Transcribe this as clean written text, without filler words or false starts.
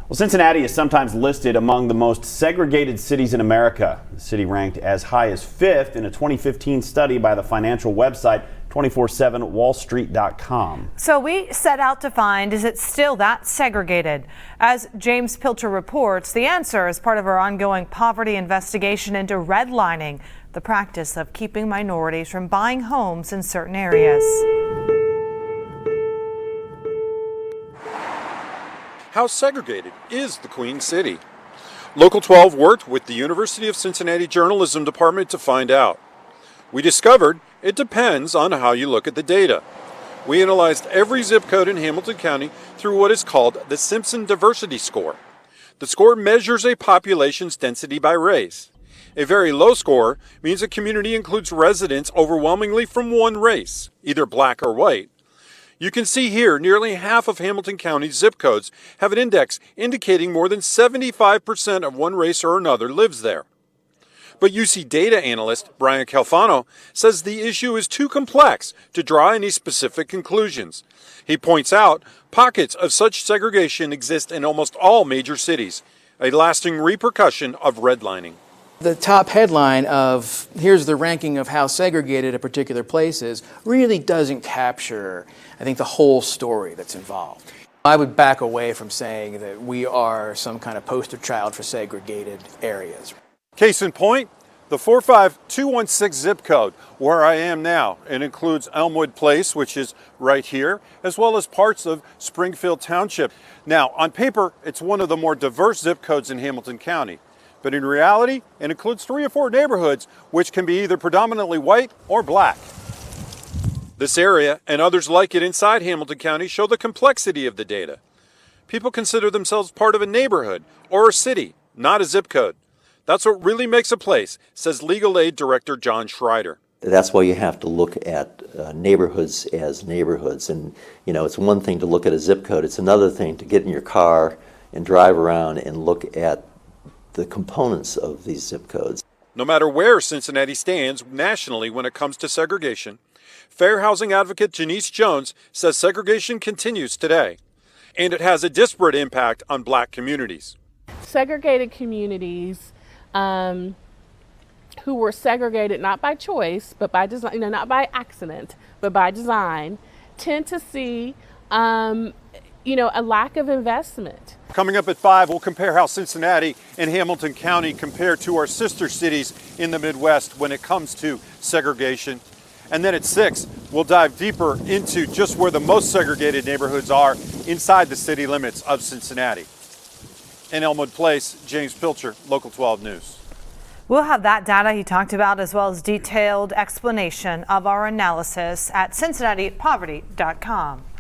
Well, Cincinnati is sometimes listed among the most segregated cities in America. The city ranked as high as 5th in a 2015 study by the financial website 247wallstreet.com. So we set out to find, is it still that segregated? As James Pilcher reports, the answer is part of our ongoing poverty investigation into redlining, the practice of keeping minorities from buying homes in certain areas. How segregated is the Queen City? Local 12 worked with the University of Cincinnati Journalism Department to find out. We discovered it depends on how you look at the data. We analyzed every zip code in Hamilton County through what is called the Simpson Diversity Score. The score measures a population's density by race. A very low score means a community includes residents overwhelmingly from one race, either black or white. You can see here nearly half of Hamilton County's zip codes have an index indicating more than 75% of one race or another lives there. But UC data analyst Brian Calfano says the issue is too complex to draw any specific conclusions. He points out pockets of such segregation exist in almost all major cities, a lasting repercussion of redlining. The top headline of here's the ranking of how segregated a particular place is really doesn't capture, I think, the whole story that's involved. I would back away from saying that we are some kind of poster child for segregated areas. Case in point, the 45216 zip code, where I am now. It includes Elmwood Place, which is right here, as well as parts of Springfield Township. Now, on paper, it's one of the more diverse zip codes in Hamilton County. But in reality, it includes 3 or 4 neighborhoods, which can be either predominantly white or black. This area and others like it inside Hamilton County show the complexity of the data. People consider themselves part of a neighborhood or a city, not a zip code. That's what really makes a place, says Legal Aid Director John Schreider. That's why you have to look at neighborhoods as neighborhoods. And, it's one thing to look at a zip code. It's another thing to get in your car and drive around and look at the components of these zip codes. No matter where Cincinnati stands nationally when it comes to segregation, fair housing advocate Janice Jones says segregation continues today, and it has a disparate impact on black communities. Segregated communities who were segregated not by choice, but by design, not by accident, but by design, tend to see a lack of investment. Coming up at 5, we'll compare how Cincinnati and Hamilton County compare to our sister cities in the Midwest when it comes to segregation. And then at 6, we'll dive deeper into just where the most segregated neighborhoods are inside the city limits of Cincinnati. In Elmwood Place, James Pilcher, Local 12 News. We'll have that data he talked about as well as detailed explanation of our analysis at CincinnatiPoverty.com.